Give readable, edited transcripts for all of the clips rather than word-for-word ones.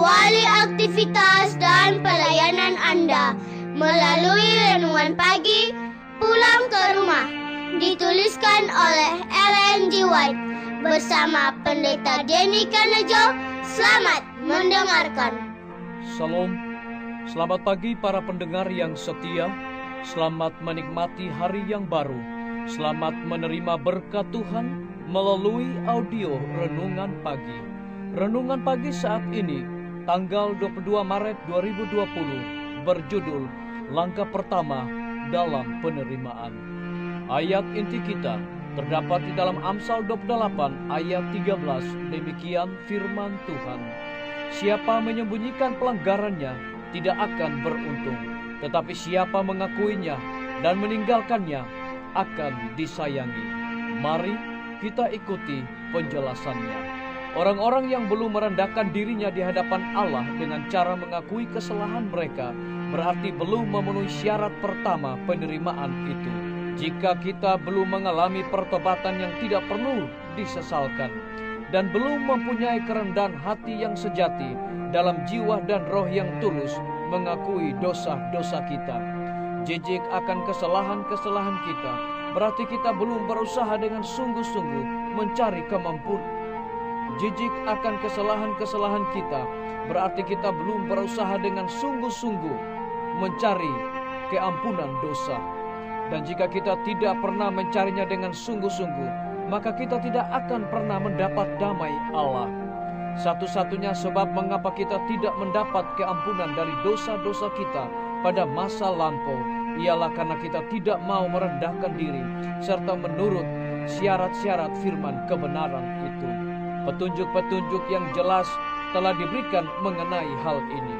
Awali aktivitas dan pelayanan Anda melalui renungan pagi Pulang ke Rumah, dituliskan oleh Ellen G. White bersama Pendeta Denny Kanejo. Selamat mendengarkan. Salam, selamat pagi para pendengar yang setia. Selamat menikmati hari yang baru. Selamat menerima berkat Tuhan melalui audio Renungan Pagi. Renungan Pagi saat ini tanggal 22 Maret 2020 berjudul Langkah Pertama dalam Penerimaan. Ayat inti kita terdapat di dalam Amsal 28 ayat 13. Demikian firman Tuhan. Siapa menyembunyikan pelanggarannya tidak akan beruntung, tetapi siapa mengakuinya dan meninggalkannya akan disayangi. Mari kita ikuti penjelasannya. Orang-orang yang belum merendahkan dirinya di hadapan Allah dengan cara mengakui kesalahan mereka berarti belum memenuhi syarat pertama penerimaan itu. Jika kita belum mengalami pertobatan yang tidak perlu disesalkan dan belum mempunyai kerendahan hati yang sejati dalam jiwa dan roh yang tulus mengakui dosa-dosa kita, jijik akan kesalahan-kesalahan kita, berarti kita belum berusaha dengan sungguh-sungguh mencari kemampuan. Jijik akan kesalahan-kesalahan kita, berarti kita belum berusaha dengan sungguh-sungguh mencari keampunan dosa. Dan jika kita tidak pernah mencarinya dengan sungguh-sungguh, maka kita tidak akan pernah mendapat damai Allah. Satu-satunya sebab mengapa kita tidak mendapat keampunan dari dosa-dosa kita pada masa lampau ialah karena kita tidak mau merendahkan diri serta menurut syarat-syarat firman kebenaran itu. Petunjuk-petunjuk yang jelas telah diberikan mengenai hal ini.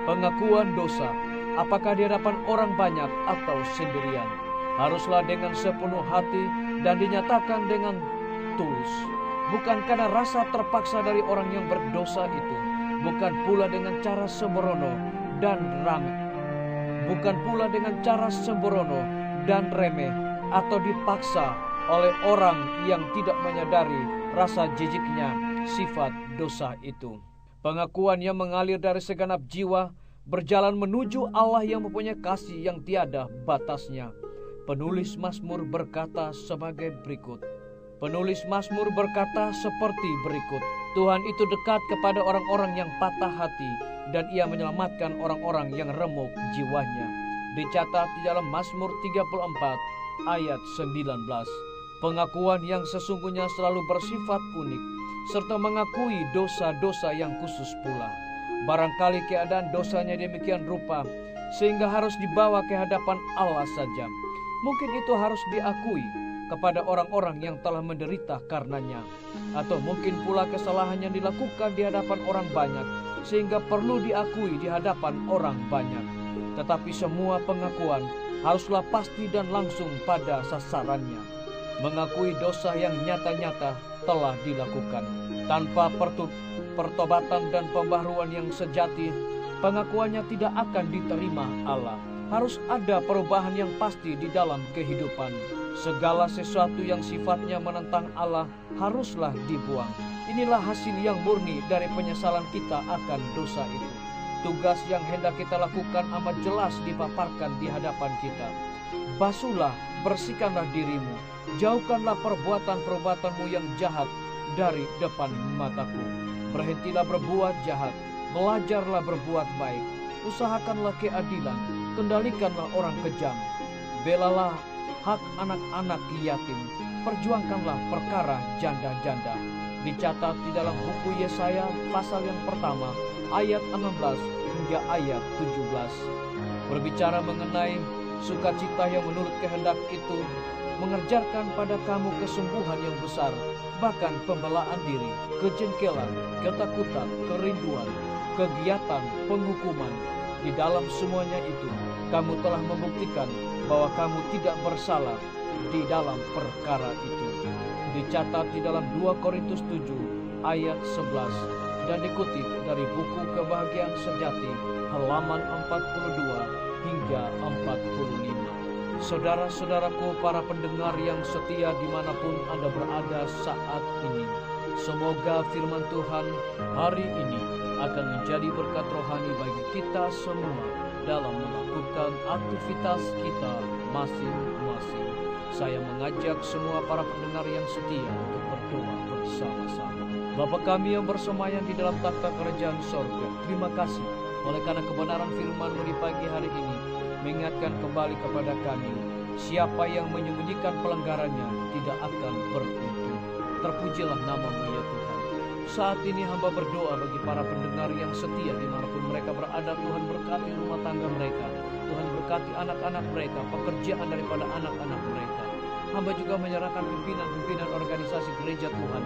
Pengakuan dosa, apakah di hadapan orang banyak atau sendirian, haruslah dengan sepenuh hati dan dinyatakan dengan tulus. Bukan karena rasa terpaksa dari orang yang berdosa itu, bukan pula dengan cara sembrono dan remeh, atau dipaksa oleh orang yang tidak menyadari rasa jijiknya sifat dosa itu. Pengakuan yang mengalir dari segenap jiwa berjalan menuju Allah yang mempunyai kasih yang tiada batasnya. Penulis Mazmur berkata sebagai berikut. Penulis Mazmur berkata seperti berikut. Tuhan itu dekat kepada orang-orang yang patah hati dan ia menyelamatkan orang-orang yang remuk jiwanya. Dicatat di dalam Mazmur 34 ayat 19. Pengakuan yang sesungguhnya selalu bersifat unik, serta mengakui dosa-dosa yang khusus pula. Barangkali keadaan dosanya demikian rupa, sehingga harus dibawa ke hadapan Allah saja. Mungkin itu harus diakui kepada orang-orang yang telah menderita karenanya. Atau mungkin pula kesalahan yang dilakukan di hadapan orang banyak, sehingga perlu diakui di hadapan orang banyak. Tetapi semua pengakuan haruslah pasti dan langsung pada sasarannya. Mengakui dosa yang nyata-nyata telah dilakukan. Tanpa pertobatan dan pembaharuan yang sejati, pengakuannya tidak akan diterima Allah. Harus ada perubahan yang pasti di dalam kehidupan. Segala sesuatu yang sifatnya menentang Allah haruslah dibuang. Inilah hasil yang murni dari penyesalan kita akan dosa itu. Tugas yang hendak kita lakukan amat jelas dipaparkan di hadapan kita. Basuhlah, bersihkanlah dirimu. Jauhkanlah perbuatan-perbuatanmu yang jahat dari depan mataku. Berhentilah berbuat jahat, belajarlah berbuat baik. Usahakanlah keadilan, kendalikanlah orang kejam. Belalah hak anak-anak yatim, perjuangkanlah perkara janda-janda. Dicatat di dalam buku Yesaya pasal yang pertama, ayat 16 hingga ayat 17. Berbicara mengenai sukacita yang menurut kehendak itu mengerjakan pada kamu kesembuhan yang besar, bahkan pembelaan diri, kejengkelan, ketakutan, kerinduan, kegiatan, penghukuman. Di dalam semuanya itu, kamu telah membuktikan bahwa kamu tidak bersalah di dalam perkara itu. Dicatat di dalam 2 Korintus 7 ayat 11 dan dikutip dari buku Kebahagiaan Sejati halaman 42 hingga 45. Saudara-saudaraku para pendengar yang setia dimanapun Anda berada saat ini, Semoga firman Tuhan hari ini akan menjadi berkat rohani bagi kita semua dalam melakukan aktivitas kita masing-masing. Saya mengajak semua para pendengar yang setia untuk berdoa bersama-sama. Bapa kami yang bersemayam di dalam takhta kerajaan sorga, terima kasih oleh karena kebenaran firman-Mu di pagi hari ini mengingatkan kembali kepada kami, siapa yang menyembunyikan pelanggarannya tidak akan beruntung. Terpujilah nama-Mu ya Tuhan. Saat ini hamba berdoa bagi para pendengar yang setia dimanapun mereka berada. Tuhan berkati rumah tangga mereka, Tuhan berkati anak-anak mereka, pekerjaan daripada anak-anak mereka. Hamba juga menyerahkan pimpinan-pimpinan organisasi gereja Tuhan,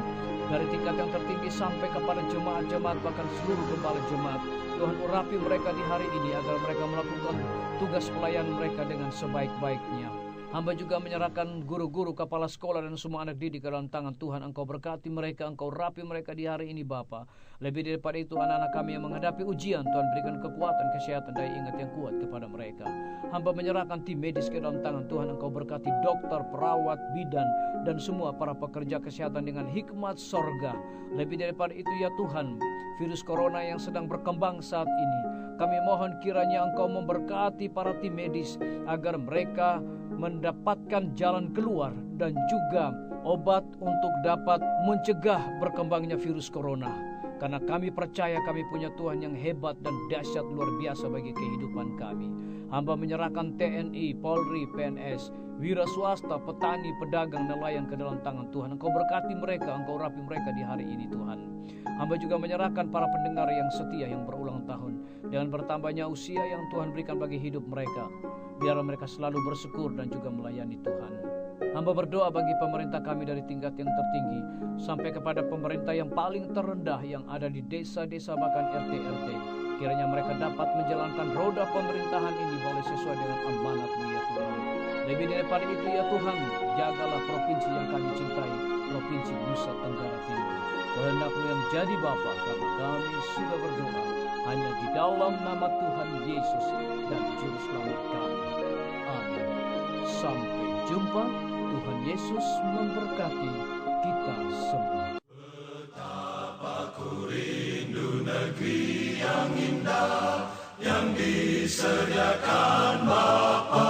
dari tingkat yang tertinggi sampai kepada jemaat-jemaat, bahkan seluruh gembala jemaat. Tuhan urapi mereka di hari ini agar mereka melakukan tugas pelayanan mereka dengan sebaik-baiknya. Hamba juga menyerahkan guru-guru, kepala sekolah dan semua anak didik ke dalam tangan Tuhan. Engkau berkati mereka, Engkau rapi mereka di hari ini Bapa. Lebih daripada itu anak-anak kami yang menghadapi ujian, Tuhan berikan kekuatan, kesehatan, daya ingat yang kuat kepada mereka. Hamba menyerahkan tim medis ke dalam tangan Tuhan. Engkau berkati dokter, perawat, bidan, dan semua para pekerja kesehatan dengan hikmat sorga. Lebih daripada itu ya Tuhan, virus corona yang sedang berkembang saat ini, kami mohon kiranya Engkau memberkati para tim medis agar mereka mendapatkan jalan keluar dan juga obat untuk dapat mencegah berkembangnya virus corona. Karena kami percaya kami punya Tuhan yang hebat dan dahsyat luar biasa bagi kehidupan kami. Hamba menyerahkan TNI, Polri, PNS, wira swasta, petani, pedagang, nelayan ke dalam tangan Tuhan. Engkau berkati mereka, Engkau rapi mereka di hari ini Tuhan. Hamba juga menyerahkan para pendengar yang setia yang berulang tahun dengan bertambahnya usia yang Tuhan berikan bagi hidup mereka. Biar mereka selalu bersyukur dan juga melayani Tuhan. Hamba berdoa bagi pemerintah kami dari tingkat yang tertinggi sampai kepada pemerintah yang paling terendah yang ada di desa-desa bahkan RT-RT. Kiranya mereka dapat menjalankan roda pemerintahan ini boleh sesuai dengan amanat-Mu ya Tuhan. Lebih daripada itu ya Tuhan, jagalah provinsi yang kami cintai, Provinsi Nusa Tenggara Timur. Kehendak-Mu yang jadi Bapa, karena kami sudah berdoa hanya di dalam nama Tuhan Yesus dan Juru Selamat kami. Amin. Sampai jumpa. Tuhan Yesus memberkati kita semua. Betapa ku rindu negeri yang indah yang disediakan Bapa.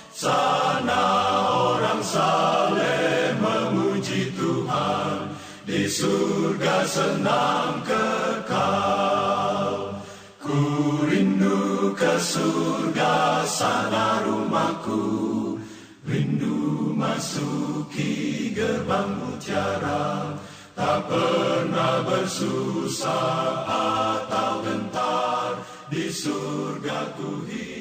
Sana orang saleh memuji Tuhan, di surga senang kekal. Ku rindu ke surga, sana rumahku. Rindu masuki gerbang mutiara, tak pernah bersusah atau gentar, di surga ku hidup.